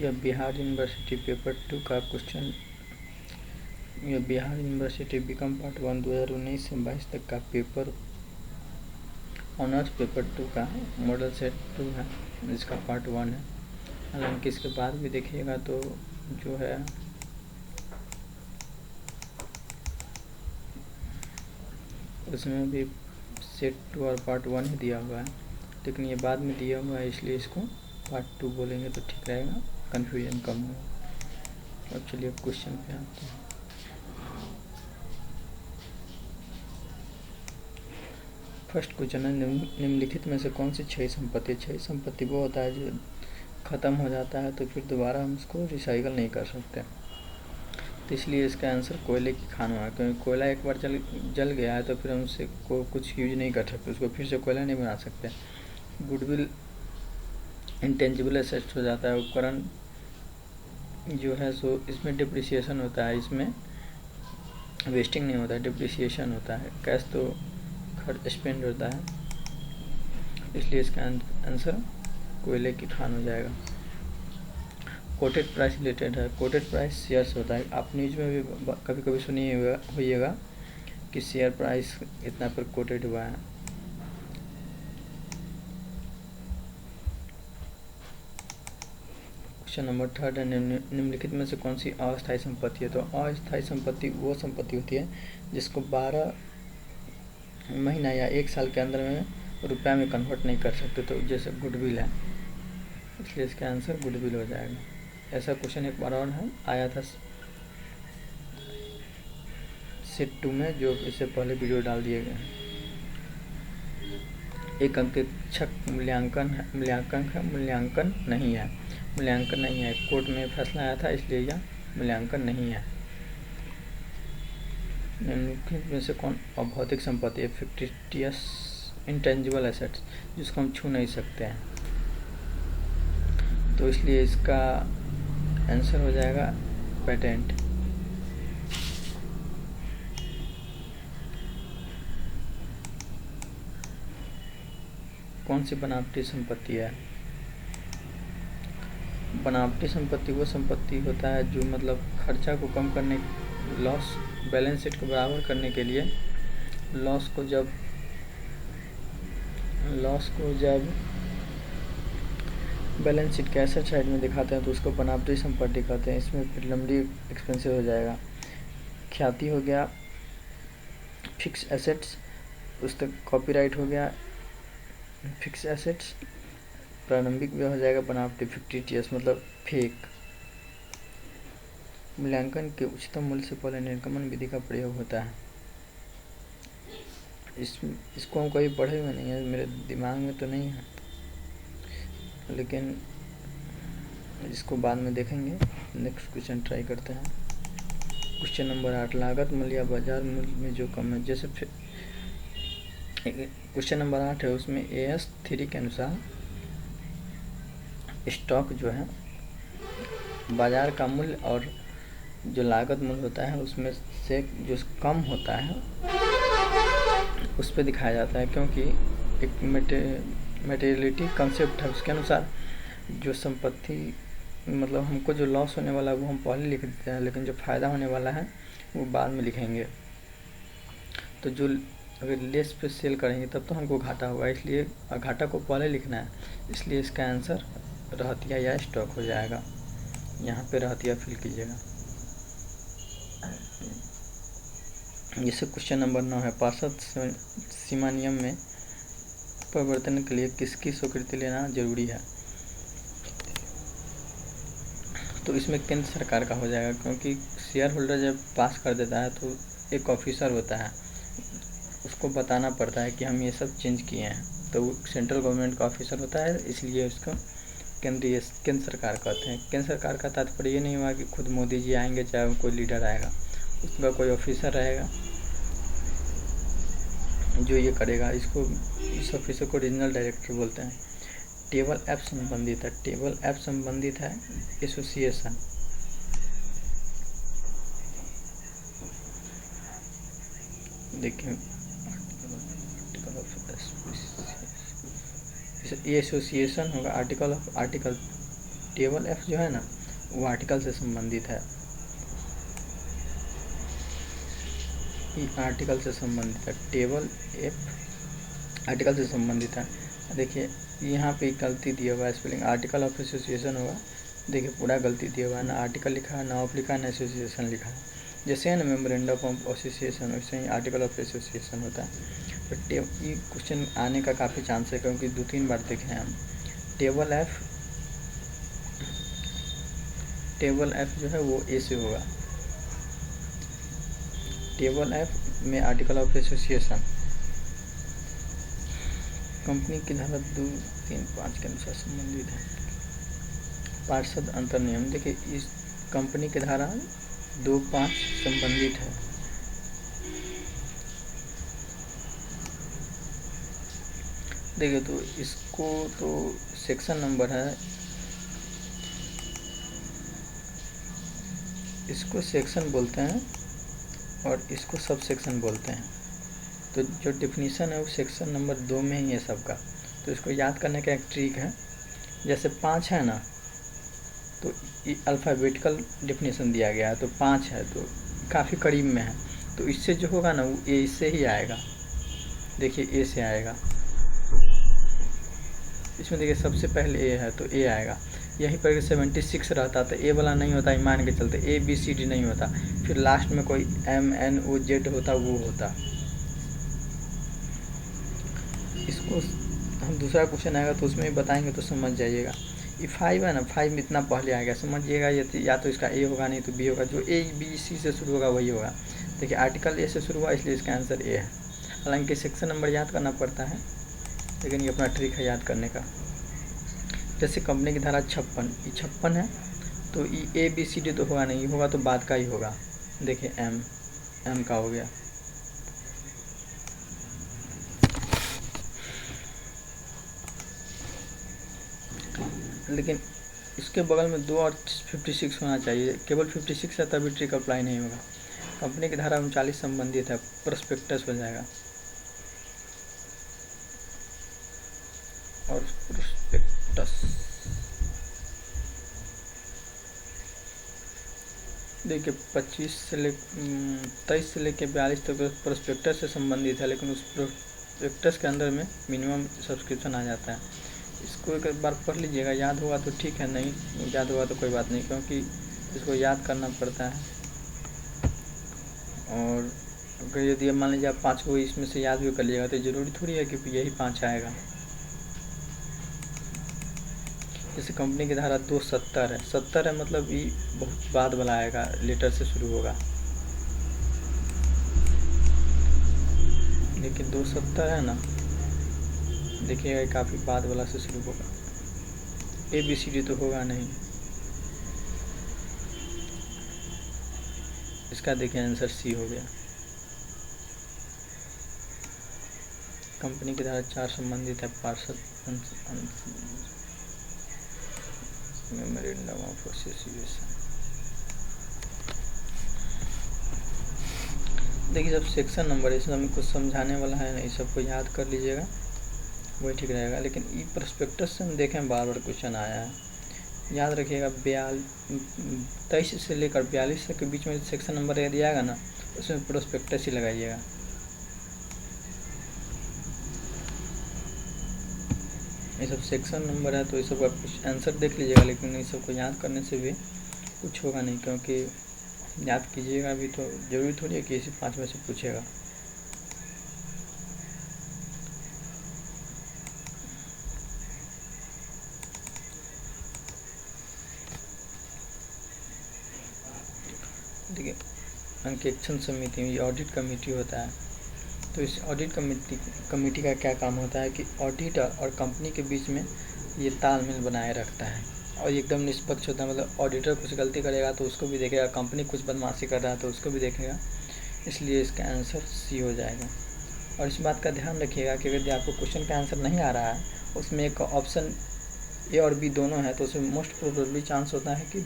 यह Bihar university paper 2 का question, यह बिहार यूनिवर्सिटी बीकॉम पार्ट 1 2019 से 22 तक का पेपर ऑनर्स पेपर 2 का मॉडल सेट 2 है, जिसका पार्ट 1 है। हालांकि इसके बाद भी देखिएगा तो जो है उसमें भी सेट 2 और पार्ट 1 ही दिया हुआ है, लेकिन ये बाद में दिया हुआ है, इसलिए इसको पार्ट 2 बोलेंगे तो ठीक रहेगा, कन्फ्यूजन कम होगा। अब चलिए क्वेश्चन पे आते हैं। फर्स्ट क्वेश्चन है, निम्नलिखित में से कौन सी क्षय संपत्ति वो होता है जो ख़त्म हो जाता है तो फिर दोबारा हम उसको रिसाइकल नहीं कर सकते, तो इसलिए इसका आंसर कोयले की खान हुआ, क्योंकि कोयला एक बार जल गया है तो फिर हम उससे कुछ यूज नहीं कर सकते, उसको फिर से कोयला नहीं बना सकते। गुडविल इंटेंजिबल एसेट्स हो जाता है, उपकरण जो है सो इसमें डिप्रिसिएशन होता है, इसमें वेस्टिंग नहीं होता है, डिप्रिसिएशन होता है। कैश तो खर्च स्पेंड होता है, इसलिए इसका आंसर कोयले की खान हो जाएगा। कोटेड प्राइस रिलेटेड है, कोटेड प्राइस शेयर्स होता है। आप न्यूज में भी कभी कभी सुनिए होइएगा कि शेयर प्राइस इतना पर कोटेड हुआ है। क्वेश्चन नंबर 3 है, निम्नलिखित में से कौन सी अस्थायी संपत्ति है? तो अस्थायी संपत्ति वो संपत्ति होती है जिसको 12 महीना या 1 साल के अंदर में रुपया में कन्वर्ट नहीं कर सकते, तो जैसे गुडविल है, इसलिए इसका आंसर गुडविल हो जाएगा। ऐसा क्वेश्चन एक बार और है आया था सेट 2 में, जो इससे पहले वीडियो डाल दिए गए। एक अंकेक्षक मूल्यांकन नहीं है, कोर्ट में फैसला आया था, इसलिए यह मूल्यांकन नहीं है। निम्नलिखित में से कौन अभौतिक संपत्ति है? फिक्टिशियस इंटेंजिबल एसेट्स, जिसको हम छू नहीं सकते हैं, तो इसलिए इसका आंसर हो जाएगा पेटेंट। कौन सी बनावटी संपत्ति है? बनावटी संपत्ति वो संपत्ति होता है जो मतलब खर्चा को कम करने, लॉस बैलेंस शीट को बराबर करने के लिए लॉस को जब बैलेंस शीट के एसेट साइड में दिखाते हैं तो उसको बनावटी संपत्ति कहते हैं। इसमें फिर लंबी एक्सपेंसिव हो जाएगा। ख्याति हो गया फिक्स एसेट्स, उस तक कॉपीराइट हो गया फिक्स एसेट्स। प्रारंभिक व्यय हो जाएगा बनावटी फिक्टिशियस मतलब फेक। मूल्यांकन के उच्चतम मूल्य से पहले निर्गमन विधि का प्रयोग होता है। इसको हम कभी पढ़े हुए नहीं है, मेरे दिमाग में तो नहीं है, लेकिन इसको बाद में देखेंगे। नेक्स्ट क्वेश्चन ट्राई करते हैं। क्वेश्चन नंबर 8, लागत मूल्य या बाजार मूल्य में जो कम है, जैसे क्वेश्चन नंबर 8 है, उसमें AS3 के अनुसार स्टॉक जो है बाजार का मूल्य और जो लागत मूल्य होता है उसमें से जो कम होता है उस पर दिखाया जाता है, क्योंकि एक मटेरियलिटी कंसेप्ट है। उसके अनुसार जो संपत्ति मतलब हमको जो लॉस होने वाला है वो हम पहले लिख देते हैं, लेकिन जो फ़ायदा होने वाला है वो बाद में लिखेंगे। तो जो अगर लेस पे सेल करेंगे तब तो हमको घाटा होगा, इसलिए घाटा को पहले लिखना है, इसलिए इसका आंसर रहतिया या स्टॉक हो जाएगा। यहाँ पे रहतिया फिल कीजिएगा। जैसे क्वेश्चन नंबर 9 है, पार्षद सीमा नियम में परिवर्तन के लिए किसकी स्वीकृति लेना जरूरी है? तो इसमें केंद्र सरकार का हो जाएगा, क्योंकि शेयर होल्डर जब पास कर देता है तो एक ऑफिसर होता है, उसको बताना पड़ता है कि हम ये सब चेंज किए हैं, तो वो सेंट्रल गवर्नमेंट का ऑफिसर होता है, इसलिए उसको केंद्र सरकार कहते हैं। केंद्र सरकार का तात्पर्य ये नहीं हुआ कि खुद मोदी जी आएंगे चाहे कोई लीडर आएगा, उसका कोई ऑफिसर रहेगा जो ये करेगा। इस ऑफिसर को रीजनल डायरेक्टर बोलते हैं। टेबल ऐप संबंधित है एसोसिएशन। देखिए ये एसोसिएशन होगा आर्टिकल टेबल एफ जो है ना वो आर्टिकल से संबंधित है, ये आर्टिकल से संबंधित है, टेबल एफ आर्टिकल से संबंधित है। देखिए यहाँ पे गलती दिया हुआ है, स्पेलिंग आर्टिकल ऑफ एसोसिएशन होगा, देखिए पूरा गलती दिया हुआ है, ना आर्टिकल लिखा है, ना ऑफ लिखा है, ना एसोसिएशन लिखा है। जैसे है ना मेमोरेंडम ऑफ एसोसिएशन, वैसे ही आर्टिकल ऑफ एसोसिएशन होता है। तो ये क्वेश्चन आने का काफ़ी चांस है, क्योंकि 2-3 बार देखे हैं हम। टेबल एफ जो है वो ए से होगा, टेबल एफ में आर्टिकल ऑफ एसोसिएशन कंपनी की धारा 2-3-5 के अनुसार संबंधित है। पार्षद अंतर नियम, देखिए इस कंपनी की धारा 2-5 संबंधित है। देखिए तो इसको तो सेक्शन नंबर है, इसको सेक्शन बोलते हैं और इसको सब सेक्शन बोलते हैं। तो जो डिफिनीशन है वो सेक्शन नंबर 2 में ही है सबका। तो इसको याद करने का एक ट्रिक है, जैसे 5 है ना तो अल्फ़ाबेटिकल डिफिनीशन दिया गया है, तो 5 है तो काफ़ी करीब में है, तो इससे जो होगा ना वो ए से ही आएगा। देखिए ए से आएगा, इसमें देखिए सबसे पहले ए है तो ए आएगा। यहीं पर 76 रहता तो ए वाला नहीं होता, मान के चलते ABCD नहीं होता, फिर लास्ट में कोई MNOZ होता, वो होता। इसको हम दूसरा क्वेश्चन आएगा तो उसमें भी बताएंगे तो समझ जाइएगा। ये 5 है ना, 5 में इतना पहले आएगा, समझिएगा या तो इसका ए होगा नहीं तो बी होगा, जो ABC से शुरू होगा वही होगा। देखिए आर्टिकल ए से शुरू हुआ इसलिए इसका आंसर ए है। हालांकि सेक्शन नंबर याद करना पड़ता है, लेकिन ये अपना ट्रिक है याद करने का। जैसे कंपनी की धारा 56 है तो ये ABCD तो होगा नहीं, होगा तो बाद का ही होगा। देखिए M का हो गया। लेकिन इसके बगल में 2 और 56 होना चाहिए, केवल 56 है तभी ट्रिक अप्लाई नहीं होगा। कंपनी की धारा 39 संबंधित है, प्रोस्पेक्टस हो जाएगा। और प्रोस्पेक्टस देखिए 23 से 23 से लेकर 42 तक प्रोस्पेक्टस से संबंधित है, लेकिन उस प्रोस्पेक्टस के अंदर में मिनिमम सब्सक्रिप्शन आ जाता है। इसको एक बार पढ़ लीजिएगा, याद होगा तो ठीक है, नहीं याद होगा तो कोई बात नहीं, क्योंकि इसको याद करना पड़ता है। और अगर यदि मान लीजिए आप 5 को इसमें से याद भी कर लीजिएगा तो ज़रूरी थोड़ी है कि यही 5 आएगा। जैसे कंपनी की धारा 270 है, 70 है मतलब ये बहुत बाद वाला आएगा, लेटर से शुरू होगा। देखिए 270 है ना, देखिएगा काफ़ी बाद वाला से शुरू होगा, ABCD तो होगा नहीं। इसका देखिए आंसर C हो गया। कंपनी की धारा 4 संबंधित है, पार्षद मेमोरेंडम ऑफ एसोसिएशन। देखिए जब सेक्शन नंबर इसमें हमें कुछ समझाने वाला है नहीं, सबको याद कर लीजिएगा वही ठीक रहेगा। लेकिन ई प्रोस्पेक्टस से हम देखें बार बार क्वेश्चन आया है, याद रखिएगा 23 से लेकर 42 तक के बीच में सेक्शन नंबर यदि आएगा ना उसमें प्रोस्पेक्टस ही लगाइएगा। ये सब सेक्शन नंबर है तो ये सब का कुछ आंसर देख लीजिएगा, लेकिन ये सब को याद करने से भी कुछ होगा नहीं, क्योंकि याद कीजिएगा भी तो जरूरी थोड़ी है कि इसी 5 में से पूछेगा। देखिए अंकेक्षण समिति ये ऑडिट कमेटी होता है, तो इस ऑडिट कमेटी का क्या काम होता है कि ऑडिटर और कंपनी के बीच में ये तालमेल बनाए रखता है और एकदम निष्पक्ष होता है। मतलब ऑडिटर कुछ गलती करेगा तो उसको भी देखेगा, कंपनी कुछ बदमाशी कर रहा है तो उसको भी देखेगा, इसलिए इसका आंसर C हो जाएगा। और इस बात का ध्यान रखिएगा कि अगर आपको क्वेश्चन का आंसर नहीं आ रहा है, उसमें एक ऑप्शन A और B दोनों है, तो उसमें मोस्ट प्रोबेबली चांस होता है कि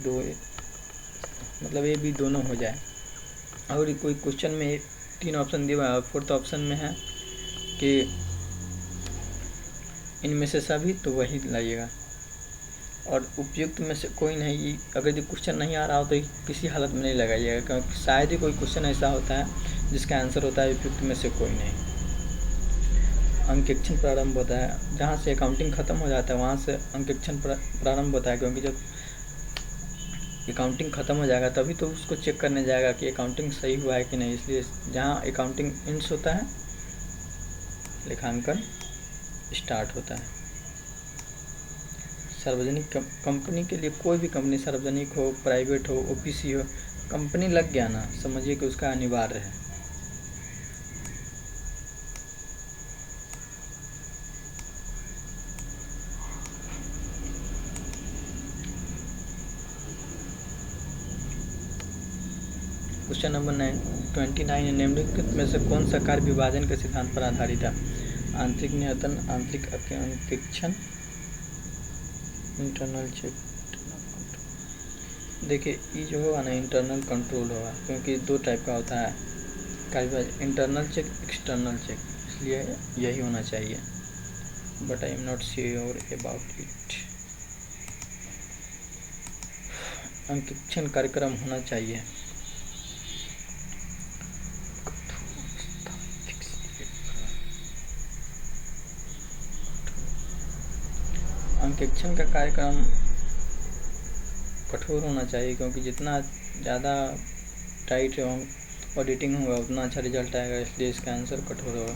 मतलब A B दोनों हो जाए। और कोई क्वेश्चन में 3 ऑप्शन दिया हुआ है, 4th ऑप्शन में है कि इनमें से सभी, तो वही लाइएगा। और उपयुक्त में से कोई नहीं, अगर ये क्वेश्चन नहीं आ रहा हो तो किसी हालत में नहीं लगाइएगा, क्योंकि शायद ही कोई क्वेश्चन ऐसा होता है जिसका आंसर होता है उपयुक्त में से कोई नहीं। अंकेक्षण प्रारंभ होता है, जहाँ से अकाउंटिंग ख़त्म हो जाता है वहाँ से अंकेक्षण प्रारंभ होता है, क्योंकि जब अकाउंटिंग ख़त्म हो जाएगा तभी तो उसको चेक करने जाएगा कि अकाउंटिंग सही हुआ है कि नहीं। इसलिए जहाँ अकाउंटिंग इंड्स होता है लेखांकन स्टार्ट होता है। सार्वजनिक कंपनी के लिए, कोई भी कंपनी सार्वजनिक हो, प्राइवेट हो, ओपीसी हो, कंपनी लग गया ना, समझिए कि उसका अनिवार्य है। क्वेश्चन नंबर 29, निम्नलिखित में से कौन सा कार्य विभाजन के सिद्धांत पर आधारित है? आंतरिक नियंत्रण, आंतरिक अंकेक्षण, इंटरनल चेक। देखिए ये जो होगा ना इंटरनल कंट्रोल होगा, क्योंकि दो टाइप का होता है कार्य, इंटरनल चेक, एक्सटर्नल चेक, इसलिए यही होना चाहिए, but I am not sure about it. अंकेक्षण कार्यक्रम होना चाहिए। अंकेक्षण का कार्यक्रम कठोर होना चाहिए, क्योंकि जितना ज़्यादा टाइट ऑडिटिंग होगा उतना अच्छा रिजल्ट आएगा, इसलिए इसका आंसर कठोर होगा।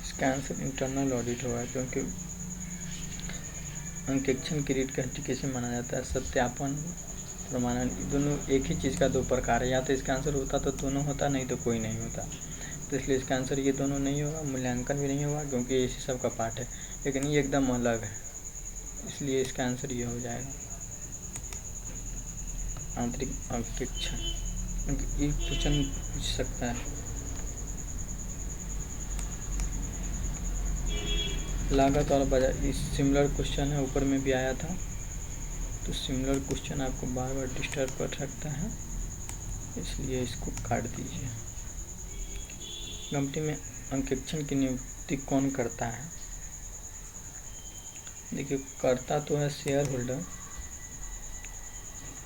इसका आंसर इंटरनल ऑडिट होगा, क्योंकि अंकेक्षण की रीढ़ की हड्डी कैसे माना जाता है? सत्यापन, प्रमाणन, दोनों एक ही चीज़ का दो प्रकार है, या तो इसका आंसर होता तो दोनों होता, नहीं तो कोई नहीं होता। तो इसलिए इसका आंसर ये दोनों नहीं होगा, मूल्यांकन भी नहीं होगा, क्योंकि इसी सब का पार्ट है, लेकिन ये एकदम अलग है, इसलिए इसका आंसर ये हो जाएगा आंतरिक अंकेक्षण। ये क्वेश्चन पूछ सकता है। लागत और बाजार, इस सिमिलर क्वेश्चन है, ऊपर में भी आया था, तो सिमिलर क्वेश्चन आपको बार बार डिस्टर्ब कर सकता है, इसलिए इसको काट दीजिए। कंपनी में अंकेक्षण की नियुक्ति कौन करता है? देखिए करता तो है शेयर होल्डर,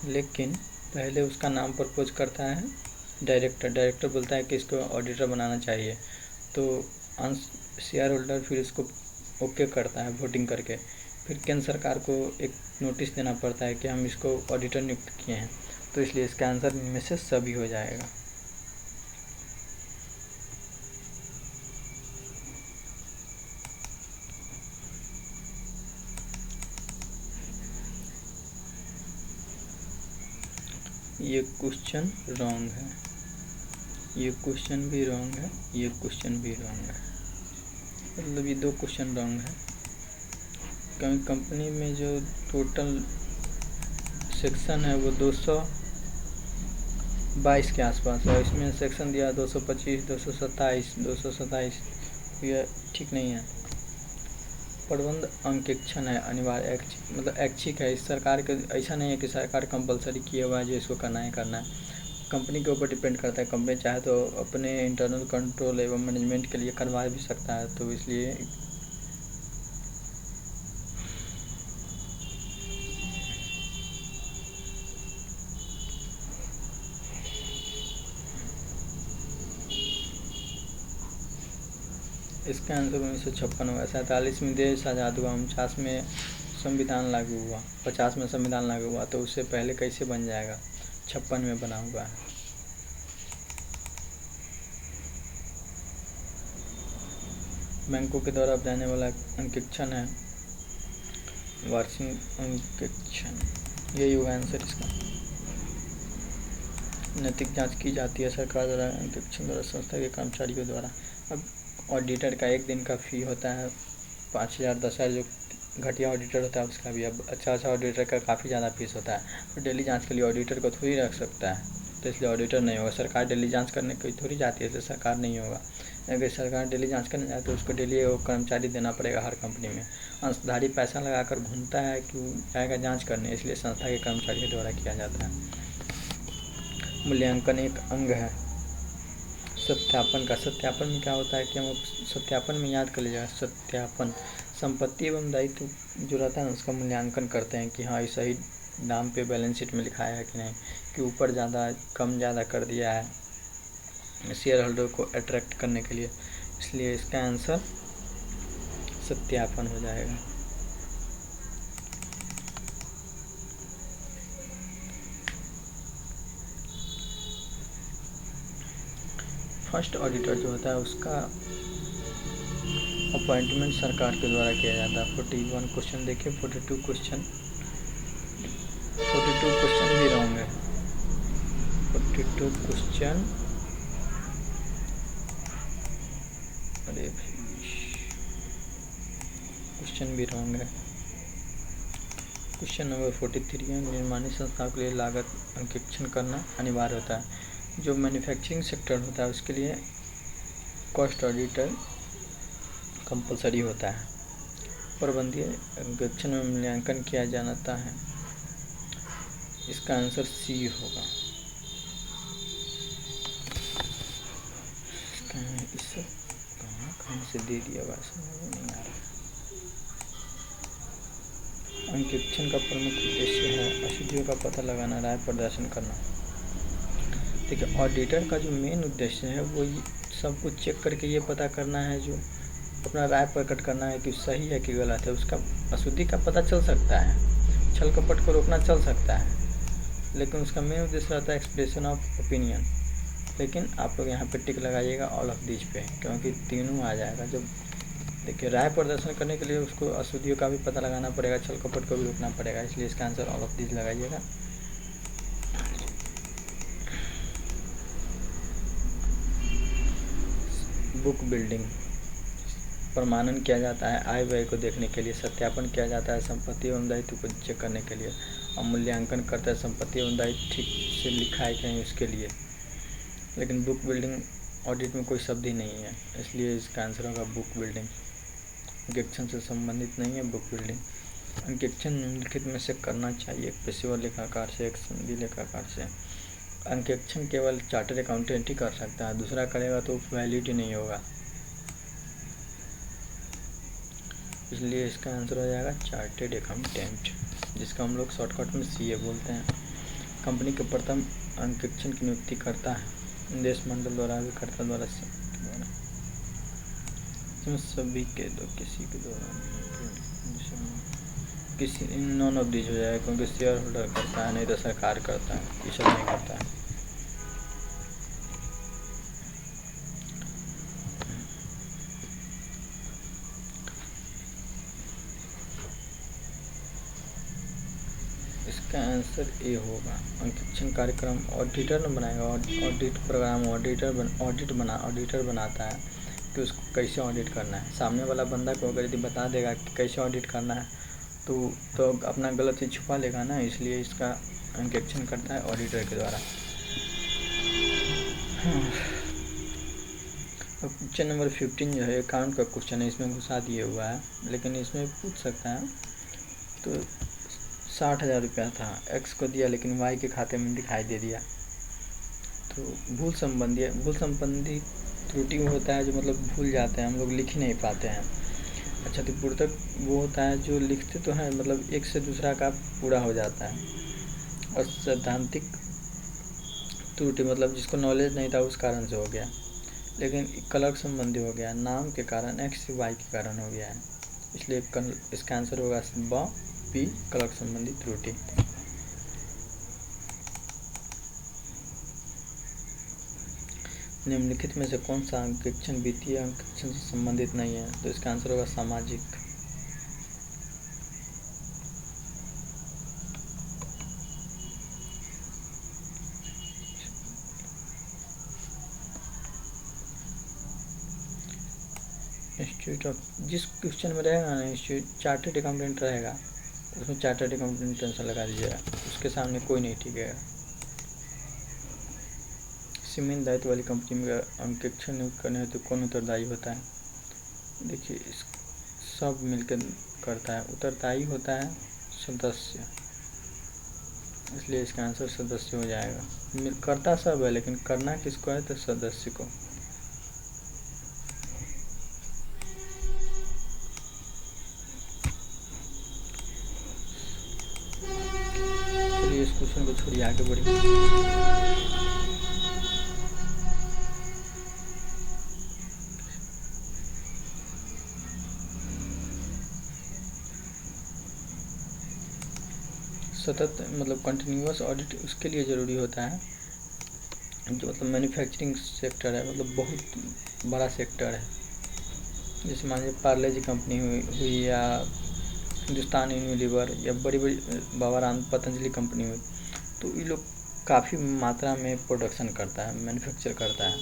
लेकिन पहले उसका नाम प्रपोज करता है डायरेक्टर। डायरेक्टर बोलता है कि इसको ऑडिटर बनाना चाहिए, तो शेयर होल्डर फिर इसको ओके करता है वोटिंग करके, फिर केंद्र सरकार को एक नोटिस देना पड़ता है कि हम इसको ऑडिटर नियुक्त किए हैं, तो इसलिए इसका आंसर इनमें से सभी हो जाएगा। ये क्वेश्चन रॉन्ग है, ये क्वेश्चन भी रॉन्ग है, ये क्वेश्चन भी रॉन्ग है, मतलब ये दो क्वेश्चन रॉन्ग है, क्योंकि कंपनी में जो टोटल सेक्शन है वो 222 के आसपास है, इसमें सेक्शन दिया 225, 227, 227, यह ठीक नहीं है। प्रबंध अंकेक्षण है अनिवार्य, मतलब ऐच्छिक है, इस सरकार के ऐसा नहीं है कि सरकार कंपलसरी किया हुआ है जो इसको करना ही करना है, कंपनी के ऊपर डिपेंड करता है। कंपनी चाहे तो अपने इंटरनल कंट्रोल एवं मैनेजमेंट के लिए करवा भी सकता है, तो इसलिए इसका आंसर 1956 होगा। 47 में देश आज़ाद हुआ, 49 में संविधान लागू हुआ, 50 में संविधान लागू हुआ, तो उससे पहले कैसे बन जाएगा? 56 में बना हुआ है। बैंकों के द्वारा अपनाने वाला अंकेक्षण है वार्षिक अंकेक्षण, यही होगा आंसर इसका। नैतिक जांच की जाती है सरकार द्वारा अंकेक्षण द्वारा संस्था के कर्मचारियों द्वारा। अब ऑडिटर का एक दिन का फ़ी होता है 5,000 10,000, जो घटिया ऑडिटर होता है उसका भी। अब अच्छा ऑडिटर का काफ़ी ज़्यादा फीस होता है, तो डेली जांच के लिए ऑडिटर को थोड़ी रख सकता है, तो इसलिए ऑडिटर नहीं होगा। सरकार डेली जांच करने कोई थोड़ी जाती है, इसलिए सरकार नहीं होगा। अगर सरकार डेली जांच करने जाए तो उसको डेली वो कर्मचारी देना पड़ेगा हर कंपनी में। अंशधारी पैसा लगाकर घूमता है कि वो जाएगा जाँच करने, इसलिए संस्था के कर्मचारी के द्वारा किया जाता है। मूल्यांकन एक अंग है सत्यापन का। सत्यापन में क्या होता है कि हम सत्यापन में याद कर लीजिएगा, सत्यापन संपत्ति एवं दायित्व जो रहता है उसका मूल्यांकन करते हैं कि हाँ ये सही दाम पे बैलेंस शीट में लिखाया है कि नहीं, कि ऊपर ज़्यादा कम ज़्यादा कर दिया है शेयर होल्डर को अट्रैक्ट करने के लिए, इसलिए इसका आंसर सत्यापन हो जाएगा। फर्स्ट ऑडिटर जो होता है उसका अपॉइंटमेंट सरकार के द्वारा किया जाता है। 41 क्वेश्चन देखिए, 42 क्वेश्चन भी रॉन्ग है। 42 क्वेश्चन, अरे क्वेश्चन भी रॉन्ग है। क्वेश्चन नंबर 43 है, निर्माणी संस्थाओं के लिए लागत अंकेक्षण करना अनिवार्य होता है। जो मैन्युफैक्चरिंग सेक्टर होता है उसके लिए कॉस्ट ऑडिटर कंपलसरी होता है। प्रबंधीय अंकेक्षण में मूल्यांकन किया जाता है, इसका आंसर सी होगा। इससे कहाँ से दे दिया हुआ, समझ नहीं आ रहा। अंकेक्षण का प्रमुख उद्देश्य है अशुद्धियों का पता लगाना, राय प्रदर्शन करना। देखिए ऑडिटर का जो मेन उद्देश्य है वो सब कुछ चेक करके ये पता करना है, जो अपना राय प्रकट करना है कि सही है कि गलत है। उसका अशुद्धि का पता चल सकता है, छल कपट को रोकना चल सकता है, लेकिन उसका मेन उद्देश्य रहता है एक्सप्रेशन ऑफ ओपिनियन। लेकिन आप लोग यहाँ पे टिक लगाइएगा ऑल ऑफ दिस पे, क्योंकि तीनों आ जाएगा। जब देखिए राय प्रदर्शन करने के लिए उसको अशुद्धियों का भी पता लगाना पड़ेगा, छल कपट को भी रोकना पड़ेगा, इसलिए इसका आंसर ऑल ऑफ दिस लगाइएगा। बुक बिल्डिंग, प्रमाणन किया जाता है आय व्यय को देखने के लिए, सत्यापन किया जाता है संपत्ति एवं दायित्व को चेक करने के लिए, और मूल्यांकन करता है संपत्ति एवं दायित्व ठीक से लिखा है कि नहीं उसके लिए। लेकिन बुक बिल्डिंग ऑडिट में कोई शब्द ही नहीं है, इसलिए इसका आंसर होगा बुक बिल्डिंग। अंकेक्षण से संबंधित नहीं है बुक बिल्डिंग। अंकेक्षण निम्नलिखित में से करना चाहिए, एक पेशेवर लेखाकार से, एक संघीय लेखाकार से। अंकेक्षण केवल चार्टर्ड अकाउंटेंट ही कर सकता है, दूसरा करेगा तो वैलिड ही नहीं होगा, इसलिए इसका आंसर हो जाएगा चार्टर्ड अकाउंटेंट, जिसका हम लोग शॉर्टकट में सीए बोलते हैं। कंपनी के प्रथम अंकेक्षण की नियुक्ति करता है निदेश मंडल द्वारा, अभिकर्ता द्वारा, सभी के दो किसी के द्वारा, किसी नॉन ऑफ दिस हो जाएगा, क्योंकि शेयर होल्डर करता है, नहीं तो सरकार करता है, ये सब नहीं करता है। इसका आंसर ए होगा। अंकेक्षण कार्यक्रम ऑडिटर ने बनाएगा, ऑडिट प्रोग्राम ऑडिटर बनाता है कि उसको कैसे ऑडिट करना है। सामने वाला बंदा को अगर यदि बता देगा कि कैसे ऑडिट करना है तो अपना गलत चीज़ छुपा लेगा ना, इसलिए इसका अंकेक्षण करता है ऑडिटर के द्वारा। क्वेश्चन नंबर 15 जो है अकाउंट का क्वेश्चन है, इसमें घुसा दिए हुआ है, लेकिन इसमें पूछ सकता है। तो 60,000 रुपया था, एक्स को दिया लेकिन वाई के खाते में दिखाई दे दिया। तो भूल संबंधी त्रुटि होता है जो मतलब भूल जाते हैं हम लोग, लिख ही नहीं पाते हैं। अच्छा तो पूर्वक वो होता है जो लिखते तो हैं, मतलब एक से दूसरा का पूरा हो जाता है। और सैद्धांतिक त्रुटि मतलब जिसको नॉलेज नहीं था उस कारण से हो गया, लेकिन कलर संबंधी हो गया, नाम के कारण, एक्स वाई के कारण हो गया है, इसलिए इसका आंसर होगा बी कलर संबंधी त्रुटि। निम्नलिखित में से कौन सा अंकेक्षण वित्तीय अंकेक्षण से संबंधित नहीं है, तो इसका आंसर होगा सामाजिक। इंस्टीट्यूट ऑफ, जिस क्वेश्चन में रहेगा ना इंस्टीट्यूट चार्टर्ड अकाउंटेंट रहेगा, उसमें चार्टर्ड अकाउंटेंट आंसर लगा दीजिएगा, उसके सामने कोई नहीं टिकेगा। सीमित दायित्व वाली कंपनी में अंकेक्षण नियुक्त करने हेतु कौन उत्तरदायी होता है? देखिए सब मिलकर करता है। उत्तरदायी होता है सदस्य, इसलिए इसका आंसर सदस्य हो जाएगा। करता सब है लेकिन करना किसको है? तो सदस्य को। चलिए इस क्वेश्चन को छोड़िए, आगे बढ़िए। सतत मतलब कंटिन्यूअस ऑडिट उसके लिए ज़रूरी होता है जो मतलब मैन्युफैक्चरिंग सेक्टर है, मतलब बहुत बड़ा सेक्टर है। जैसे मान लीजिए पार्ले जी कंपनी हुई या हिंदुस्तान यूनिलीवर या बड़ी बड़ी बाबा राम पतंजलि कंपनी हुई, तो ये लोग काफ़ी मात्रा में प्रोडक्शन करता है, मैन्युफैक्चर करता है,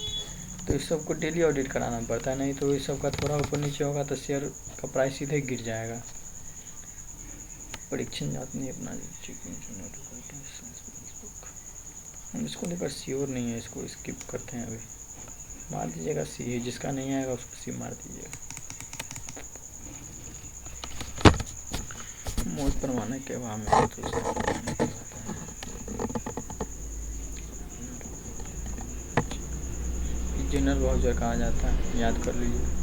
तो इस सब को डेली ऑडिट कराना पड़ता है। नहीं तो इस सब का थोड़ा ऊपर नीचे होगा तो शेयर का प्राइस सीधे गिर जाएगा। परीक्षण जात नहीं अपना हम इसको लेकर श्योर नहीं है, इसको स्किप करते हैं। अभी मार दीजिएगा सी, जिसका नहीं आएगा उसको सी मार दीजिएगा। मोट परमाणु के भाव में तो जनरल वाउचर कहा जाता है, याद कर लीजिए।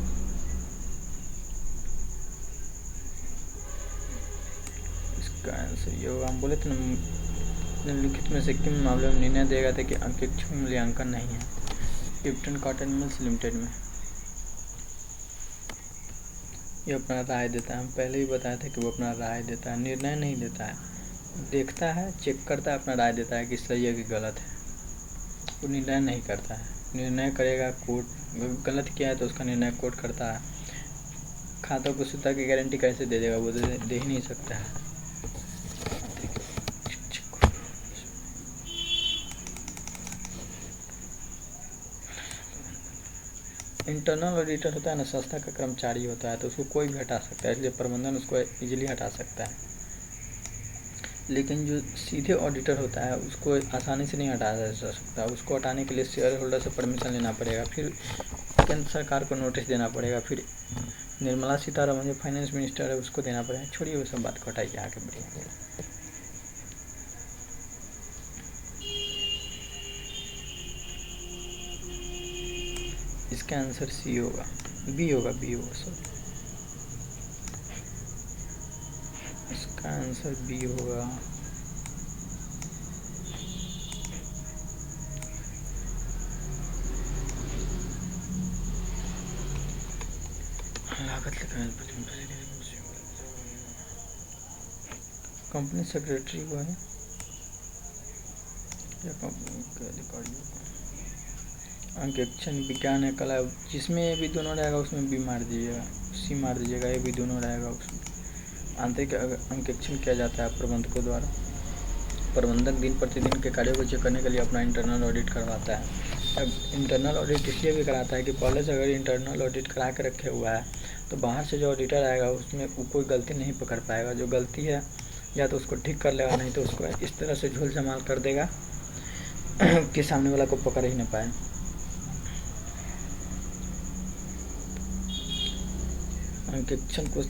इसका आंसर ये होगा, हम बोले थे ना निम्नलिखित में से किन मामले में निर्णय देगा था कि अंकेक्षण मूल्यांकन नहीं है? टिप्टन कॉटन मिल्स लिमिटेड में ये अपना राय देता है। हम पहले ही बताया था कि वो अपना राय देता है, निर्णय नहीं देता है। देखता है, चेक करता है, अपना राय देता है कि सही है कि गलत है। वो निर्णय नहीं करता है। निर्णय करेगा कोर्ट, गलत किया है तो उसका निर्णय कोर्ट करता है। खातों को शुद्धता की गारंटी कैसे दे देगा? वो दे ही नहीं सकता है। इंटरनल ऑडिटर होता है ना, संस्था का कर्मचारी होता है, तो उसको कोई भी हटा सकता है, इसलिए प्रबंधन उसको इजीली हटा सकता है। लेकिन जो सीधे ऑडिटर होता है उसको आसानी से नहीं हटाया जा सकता। उसको हटाने के लिए शेयर होल्डर से परमिशन लेना पड़ेगा, फिर केंद्र सरकार को नोटिस देना पड़ेगा, फिर निर्मला सीतारमण जो फाइनेंस मिनिस्टर है उसको देना पड़ेगा। छोड़िए वो सब बात को, हटाइए, आगे बढ़िए। इसका आंसर सी होगा, बी होगा सॉरी। इसका आंसर बी होगा। लागत कंपनी सेक्रेटरी वो है या कंपनी के अधिकारी? अंकेक्षण विज्ञान है, कला, जिसमें ये भी दोनों रहेगा उसमें बी मार दीजिएगा, सी मार दीजिएगा, ये भी दोनों रहेगा उसमें। आंतरिक अंकेक्षण किया जाता है प्रबंधकों द्वारा। प्रबंधक दिन प्रतिदिन के कार्यों को चेक करने के लिए अपना इंटरनल ऑडिट करवाता है। अब इंटरनल ऑडिट इसलिए भी कराता है कि पहले से अगर इंटरनल ऑडिट करा के रखे हुआ है तो बाहर से जो ऑडिटर आएगा उसमें वो कोई गलती नहीं पकड़ पाएगा। जो गलती है या तो उसको ठीक कर लेगा, नहीं तो उसको इस तरह से झोल जमाल कर देगा कि सामने वाला को पकड़ ही न पाए। अंकेक्षण को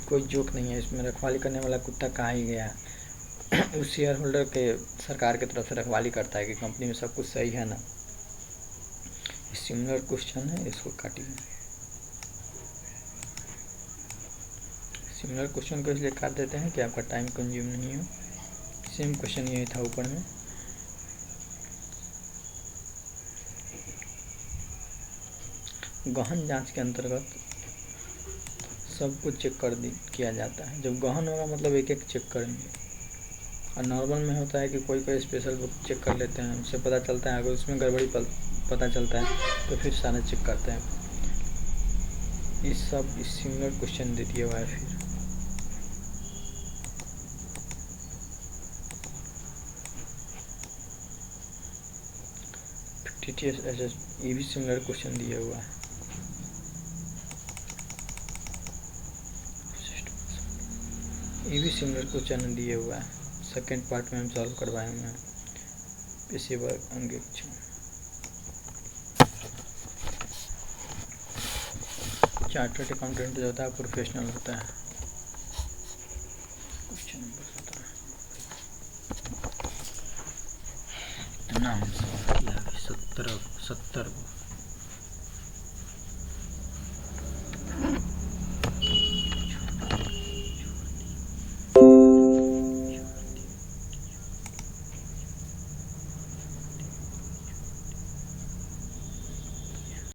कोई जोक नहीं है, इसमें रखवाली करने वाला कुत्ता कहा ही गया है। उस शेयर होल्डर के सरकार की तरफ से रखवाली करता है कि कंपनी में सब कुछ सही है ना। सिमिलर क्वेश्चन है, इसको काटिए। सिमिलर क्वेश्चन को इसलिए काट देते हैं कि आपका टाइम कंज्यूम नहीं हो। सेम क्वेश्चन यही था ऊपर में। गहन जांच के अंतर्गत सब कुछ चेक किया जाता है। जब गहन होगा मतलब एक एक चेक करेंगे, और नॉर्मल में होता है कि कोई स्पेशल बुक चेक कर लेते हैं, उससे पता चलता है। अगर उसमें गड़बड़ी पता चलता है तो फिर सारे चेक करते हैं। इस सिमिलर क्वेश्चन दे दिया हुआ है। फिर TTS ये भी सिमिलर क्वेश्चन दिया हुआ है। ये भी सिमिलर क्वेश्चन दिए हुआ है। सेकेंड पार्ट में हम सॉल्व करवाए हुए हैं। पेशेवर अंकेक्षण चार्टर्ड अकाउंटेंट जो होता है प्रोफेशनल होता है। क्वेश्चन नंबर 17 इतना हम सॉल्व किया 70 को